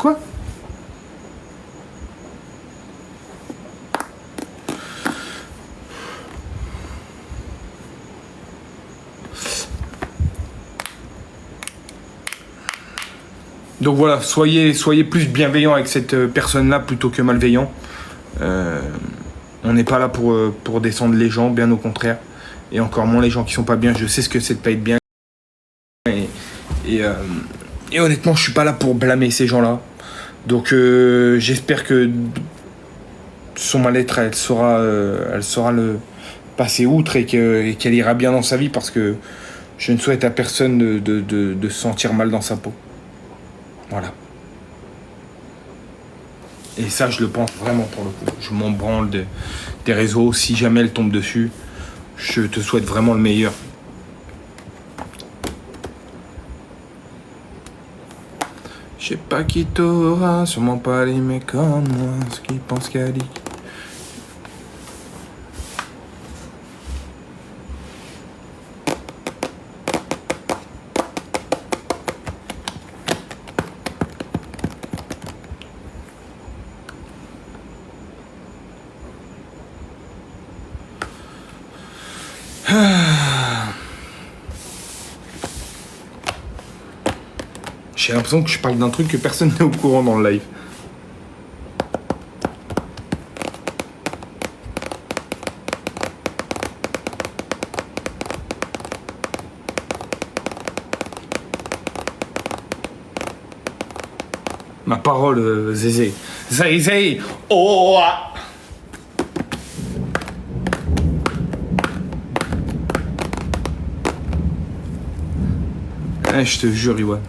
Quoi? Donc voilà, soyez plus bienveillant avec cette personne-là plutôt que malveillant. On n'est pas là pour descendre les gens, bien au contraire. Et encore moins les gens qui sont pas bien. Je sais ce que c'est de pas être bien. Et honnêtement, je suis pas là pour blâmer ces gens-là. Donc j'espère que son mal-être, elle saura le passer outre et qu'elle ira bien dans sa vie, parce que je ne souhaite à personne de se sentir mal dans sa peau. Voilà. Et ça, je le pense vraiment pour le coup. Je m'en branle des réseaux. Si jamais elle tombe dessus, je te souhaite vraiment le meilleur. Je sais pas qui t'aura, sûrement pas les mecs comme moi, ceux qui pensent qu'à dit. J'ai l'impression que je parle d'un truc que personne n'est au courant dans le live. Ma parole, Zézé. Zézé. Oh ah. Je te jure, Iwan.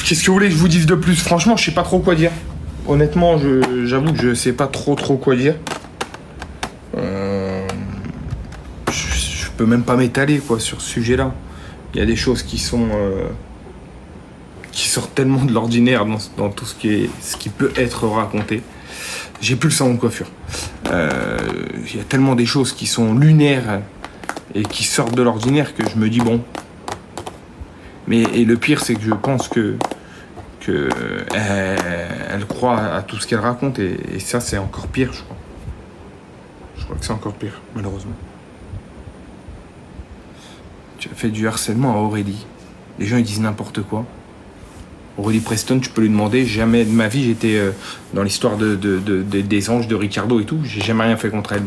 Qu'est-ce que vous voulez que je vous dise de plus? Franchement, je sais pas trop quoi dire. Honnêtement, j'avoue que je sais pas trop quoi dire. Je peux même pas m'étaler quoi sur ce sujet-là. Il y a des choses qui sont qui sortent tellement de l'ordinaire dans tout ce qui peut être raconté. J'ai plus le sang de coiffure. Il y a tellement des choses qui sont lunaires et qui sortent de l'ordinaire que je me dis bon. Et le pire, c'est que je pense que elle croit à tout ce qu'elle raconte, et ça, c'est encore pire, je crois. Je crois que c'est encore pire, malheureusement. Tu as fait du harcèlement à Aurélie. Les gens, ils disent n'importe quoi. Aurélie Preston, tu peux lui demander. Jamais de ma vie, j'étais dans l'histoire des anges de Ricardo et tout. J'ai jamais rien fait contre elle.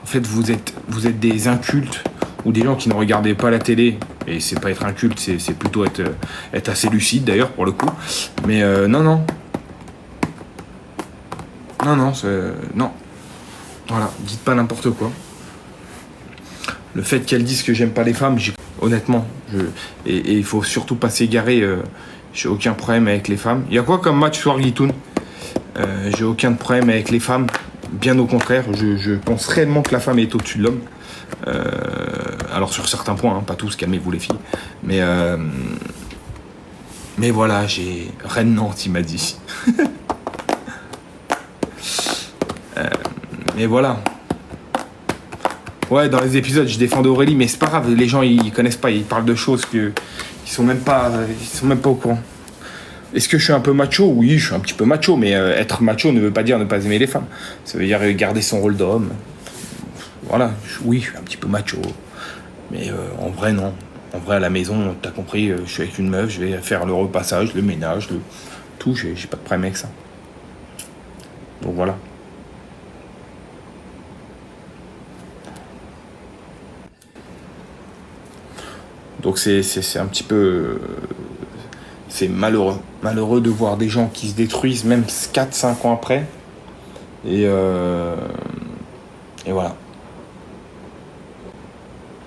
En fait, vous êtes des incultes, ou des gens qui ne regardaient pas la télé. Et c'est pas être inculte, c'est plutôt être assez lucide, d'ailleurs, pour le coup. Mais non. Non. Voilà, dites pas n'importe quoi. Le fait qu'elle dise que j'aime pas les femmes, honnêtement, et il faut surtout pas s'égarer. J'ai aucun problème avec les femmes. Il y a quoi comme match soir Guitoun? J'ai aucun problème avec les femmes. Bien au contraire, je pense réellement que la femme est au-dessus de l'homme. Alors sur certains points, hein, pas tous, calmez-vous les filles. Mais voilà, j'ai Rennes Nantes, il m'a dit. Mais voilà. Ouais, dans les épisodes, je défendais Aurélie, mais c'est pas grave, les gens ils connaissent pas, ils parlent de choses ils sont même pas au courant. Est-ce que je suis un peu macho? Oui, je suis un petit peu macho, mais être macho ne veut pas dire ne pas aimer les femmes. Ça veut dire garder son rôle d'homme. Voilà, oui, je suis un petit peu macho. Mais en vrai, non. En vrai, à la maison, t'as compris, je suis avec une meuf, je vais faire le repassage, le ménage, tout, j'ai pas de problème avec ça. Donc voilà. Donc c'est un petit peu... c'est malheureux. Malheureux de voir des gens qui se détruisent, même 4-5 ans après. Et voilà.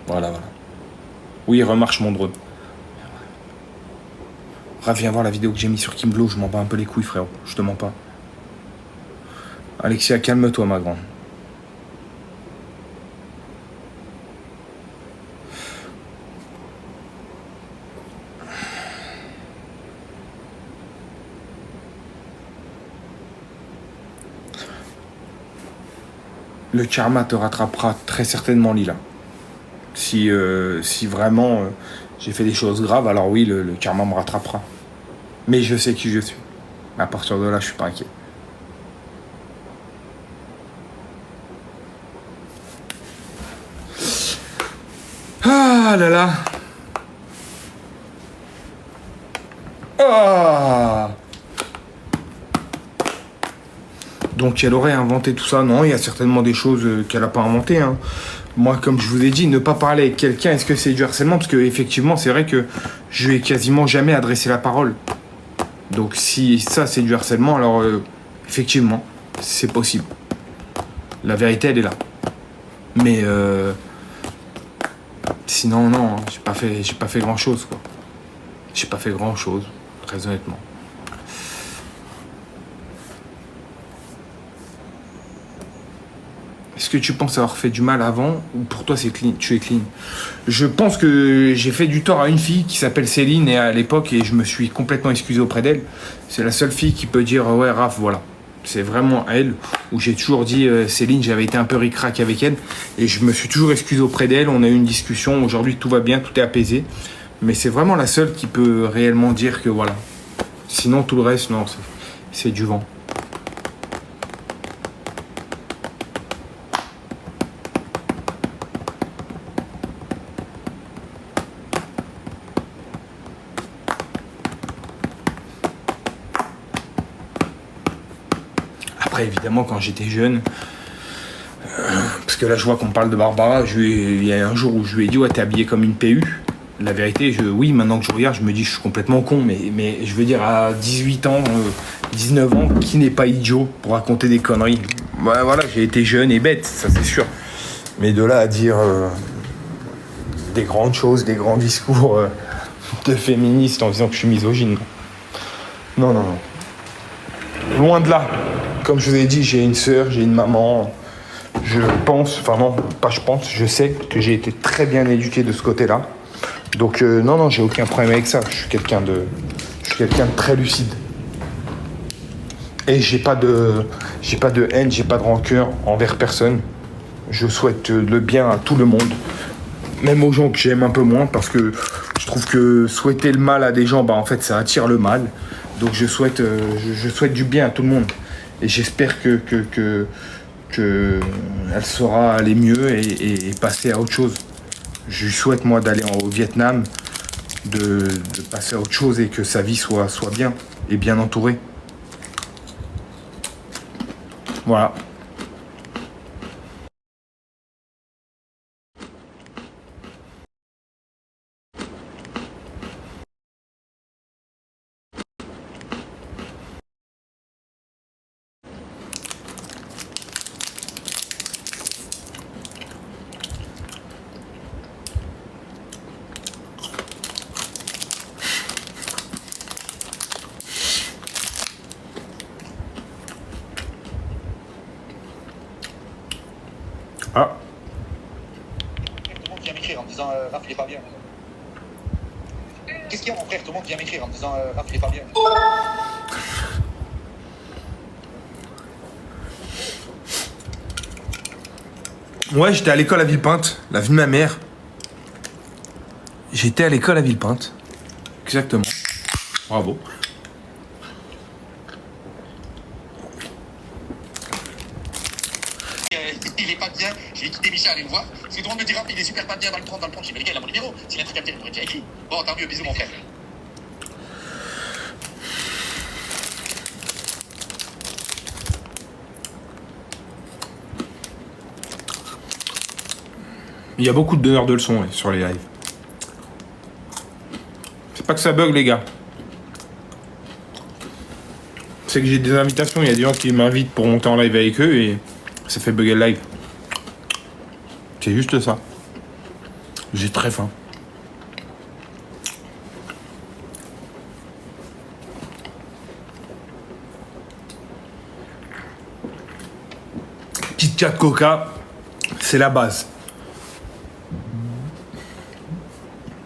Voilà. Oui, remarche mon drone. Raph, viens voir la vidéo que j'ai mis sur Kimblo, je m'en bats un peu les couilles, frérot. Je te mens pas. Alexia, calme-toi, ma grande. Le karma te rattrapera très certainement, Lila. Si vraiment j'ai fait des choses graves, alors oui, le karma me rattrapera. Mais je sais qui je suis. À partir de là, je suis pas inquiet. Ah là là. Ah. Donc elle aurait inventé tout ça. Non, il y a certainement des choses qu'elle n'a pas inventées. Hein. Moi, comme je vous ai dit, ne pas parler avec quelqu'un, est-ce que c'est du harcèlement? Parce que effectivement, c'est vrai que je lui ai quasiment jamais adressé la parole. Donc si ça c'est du harcèlement, alors effectivement, c'est possible. La vérité, elle est là. Mais sinon, non, j'ai pas fait grand chose, quoi. J'ai pas fait grand chose, très honnêtement. Est-ce que tu penses avoir fait du mal avant ou pour toi c'est clean, tu es clean? Je pense que j'ai fait du tort à une fille qui s'appelle Céline et à l'époque et je me suis complètement excusé auprès d'elle. C'est la seule fille qui peut dire ouais Raph voilà. C'est vraiment elle où j'ai toujours dit Céline, j'avais été un peu ric-rac avec elle et je me suis toujours excusé auprès d'elle. On a eu une discussion, aujourd'hui tout va bien, tout est apaisé. Mais c'est vraiment la seule qui peut réellement dire que voilà. Sinon tout le reste non, c'est du vent. Après, évidemment, quand j'étais jeune, parce que là, je vois qu'on parle de Barbara, il y a un jour où je lui ai dit, ouais, t'es habillée comme une PU. La vérité, oui, maintenant que je regarde, je me dis, je suis complètement con, mais je veux dire, à 18 ans, 19 ans, qui n'est pas idiot pour raconter des conneries? Ouais, voilà, j'ai été jeune et bête, ça c'est sûr. Mais de là à dire des grandes choses, des grands discours de féministes en disant que je suis misogyne. Non, non, non. Loin de là. Comme je vous ai dit, j'ai une sœur, j'ai une maman. Je pense, enfin non, pas je pense, je sais que j'ai été très bien éduqué de ce côté-là. Donc non, non, j'ai aucun problème avec ça. Je suis quelqu'un de très lucide. Et j'ai pas de haine, j'ai pas de rancœur envers personne. Je souhaite le bien à tout le monde. Même aux gens que j'aime un peu moins, parce que je trouve que souhaiter le mal à des gens, bah en fait ça attire le mal. Donc je souhaite du bien à tout le monde. Et j'espère que elle saura aller mieux et passer à autre chose. Je lui souhaite moi d'aller au Vietnam, de passer à autre chose et que sa vie soit bien et bien entourée. Voilà. Ah. Tout le monde vient m'écrire en me disant Raph, il est pas bien. Qu'est-ce qu'il y a, mon frère? Tout le monde vient m'écrire en me disant Raph, il est pas bien. Ouais, j'étais à l'école à Villepinte, la vie de ma mère. J'étais à l'école à Villepinte. Exactement. Bravo. Il est pas bien, j'ai quitté Michel, allez le voir. Parce que tout le monde me dit Raph, il est super pas bien dans le 30. J'ai dit, mais les gars, il a mon numéro. S'il a un truc à me dire, il m'aurait déjà écrit. Bon, tant mieux, bisous, mon frère. Il y a beaucoup de donneurs de leçons sur les lives. C'est pas que ça bug, les gars. C'est que j'ai des invitations, il y a des gens qui m'invitent pour monter en live avec eux et ça fait bugger le live. C'est juste ça. J'ai très faim. Kit Kat Coca, c'est la base.